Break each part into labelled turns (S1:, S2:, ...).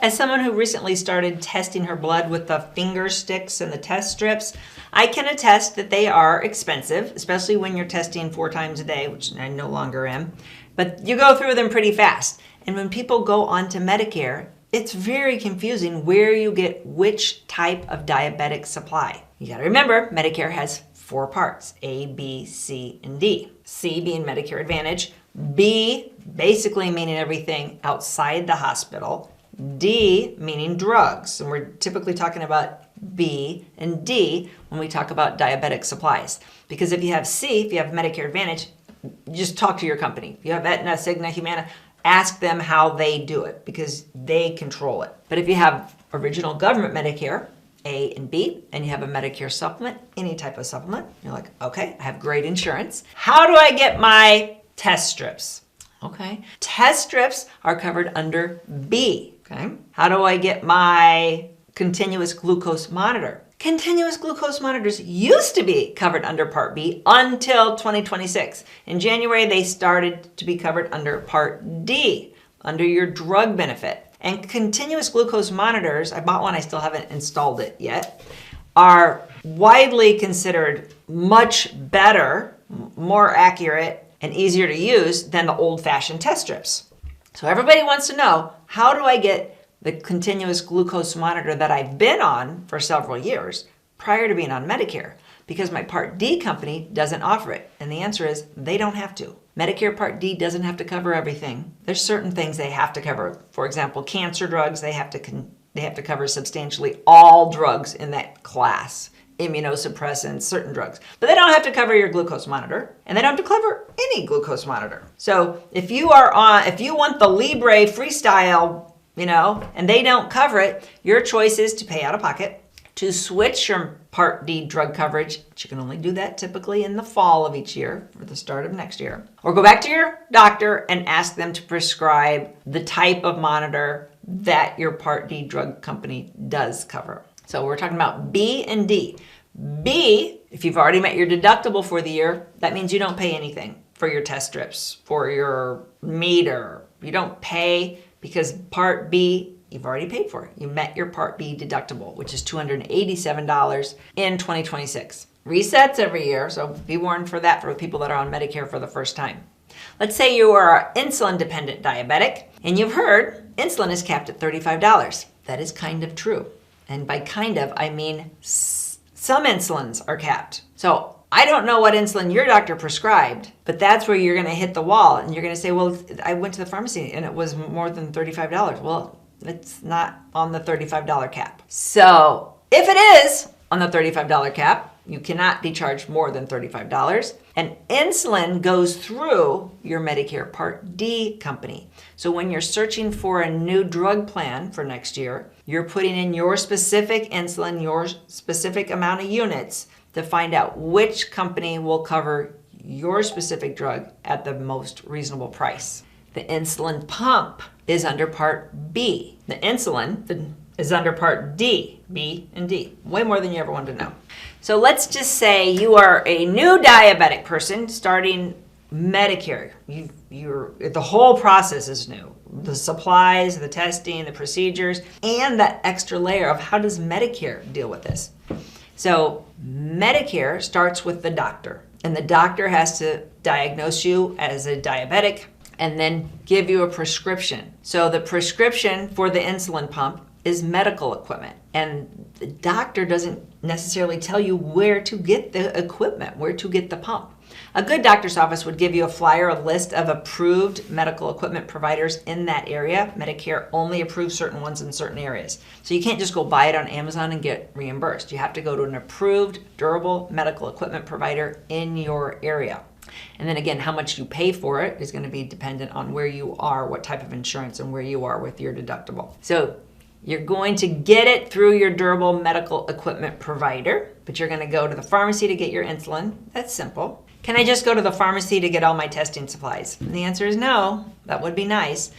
S1: As someone who recently started testing her blood with the finger sticks and the test strips, I can attest that they are expensive, especially when you're testing 4 times a day, which I no longer am. But you go through them pretty fast. And when people go onto Medicare, it's very confusing where you get which type of diabetic supply. You gotta remember, Medicare has 4 parts, A, B, C, and D. C being Medicare Advantage, B basically meaning everything outside the hospital, D meaning drugs, and we're typically talking about B and D when we talk about diabetic supplies. Because if you have C, if you have Medicare Advantage, just talk to your company. If you have Aetna, Cigna, Humana, ask them how they do it because they control it. But if you have original government Medicare, A and B, and you have a Medicare supplement, any type of supplement, you're like, okay, I have great insurance. How do I get my test strips? Okay, test strips are covered under B, okay? How do I get my continuous glucose monitor? Continuous glucose monitors used to be covered under Part B until 2026. In January, they started to be covered under Part D, under your drug benefit. And continuous glucose monitors, I bought one, I still haven't installed it yet, are widely considered much better, more accurate, and easier to use than the old-fashioned test strips. So everybody wants to know, how do I get the continuous glucose monitor that I've been on for several years prior to being on Medicare? Because my Part D company doesn't offer it. And the answer is they don't have to. Medicare Part D doesn't have to cover everything. There's certain things they have to cover. For example, cancer drugs, they have to cover substantially all drugs in that class. Immunosuppressants, certain drugs. But they don't have to cover your glucose monitor, and they don't have to cover any glucose monitor. So if you want the Libre Freestyle, and they don't cover it, your choice is to pay out of pocket, to switch your Part D drug coverage, but you can only do that typically in the fall of each year or the start of next year, or go back to your doctor and ask them to prescribe the type of monitor that your Part D drug company does cover. So we're talking about B and D. B, if you've already met your deductible for the year, that means you don't pay anything for your test strips, for your meter. You don't pay because Part B, you've already paid for it. You met your Part B deductible, which is $287 in 2026. Resets every year, so be warned for that for people that are on Medicare for the first time. Let's say you are an insulin-dependent diabetic, and you've heard insulin is capped at $35. That is kind of true. And by kind of, I mean some insulins are capped. So I don't know what insulin your doctor prescribed, but that's where you're going to hit the wall. And you're going to say, well, I went to the pharmacy and it was more than $35. Well, it's not on the $35 cap. So if it is on the $35 cap, you cannot be charged more than $35. And insulin goes through your Medicare Part D company. So when you're searching for a new drug plan for next year, you're putting in your specific insulin, your specific amount of units to find out which company will cover your specific drug at the most reasonable price. The insulin pump is under Part B. The insulin is under Part D, B and D. Way more than you ever wanted to know. So let's just say you are a new diabetic person starting Medicare. The whole process is new. The supplies, the testing, the procedures, and that extra layer of how does Medicare deal with this? So Medicare starts with the doctor, and the doctor has to diagnose you as a diabetic and then give you a prescription. So the prescription for the insulin pump is medical equipment, and the doctor doesn't necessarily tell you where to get the equipment, where to get the pump. A good doctor's office would give you a flyer, a list of approved medical equipment providers in that area. Medicare only approves certain ones in certain areas. So you can't just go buy it on Amazon and get reimbursed. You have to go to an approved, durable medical equipment provider in your area. And then again, how much you pay for it is going to be dependent on where you are, what type of insurance, and where you are with your deductible. So you're going to get it through your durable medical equipment provider, but you're going to go to the pharmacy to get your insulin. That's simple. Can I just go to the pharmacy to get all my testing supplies? And the answer is no. That would be nice.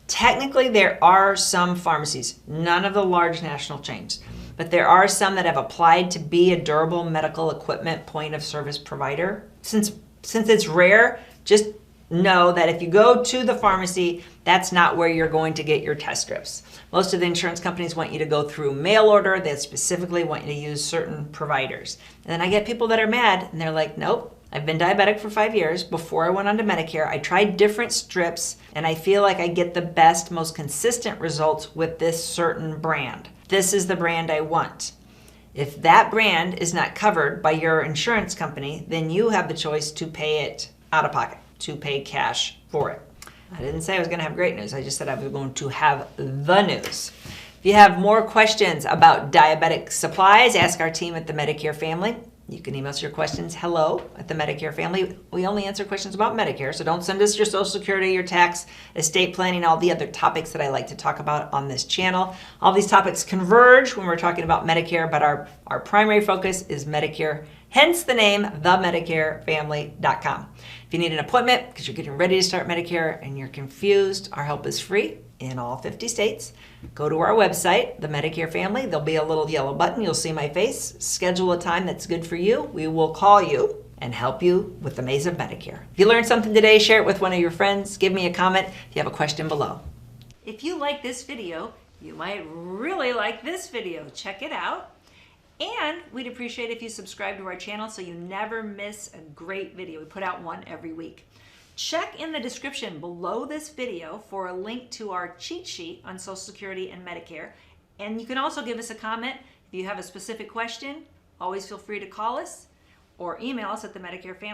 S1: Technically, there are some pharmacies, none of the large national chains, but there are some that have applied to be a durable medical equipment point of service provider. Since it's rare, just know that if you go to the pharmacy that's not where you're going to get your test strips. Most of the insurance companies want you to go through mail order. They specifically want you to use certain providers. And then I get people that are mad and they're like, nope, I've been diabetic for 5 years. Before I went on to Medicare, I tried different strips and I feel like I get the best, most consistent results with this certain brand. This is the brand I want. If that brand is not covered by your insurance company, then you have the choice to pay it out of pocket, to pay cash for it. I didn't say I was going to have great news. I just said I was going to have the news. If you have more questions about diabetic supplies, ask our team at the Medicare Family. You can email us your questions, hello@the Medicare Family. We only answer questions about Medicare, so don't send us your Social Security, your tax, estate planning, all the other topics that I like to talk about on this channel. All these topics converge when we're talking about Medicare, but our primary focus is Medicare, hence the name, themedicarefamily.com. If you need an appointment because you're getting ready to start Medicare and you're confused, our help is free in all 50 states. Go to our website, the Medicare Family. There'll be a little yellow button. You'll see my face. Schedule a time that's good for you. We will call you and help you with the maze of Medicare. If you learned something today, share it with one of your friends. Give me a comment if you have a question below. If you like this video, you might really like this video. Check it out. And we'd appreciate if you subscribe to our channel so you never miss a great video. We put out one every week. Check in the description below this video for a link to our cheat sheet on Social Security and Medicare. And you can also give us a comment if you have a specific question. Always feel free to call us or email us at the Medicare Family.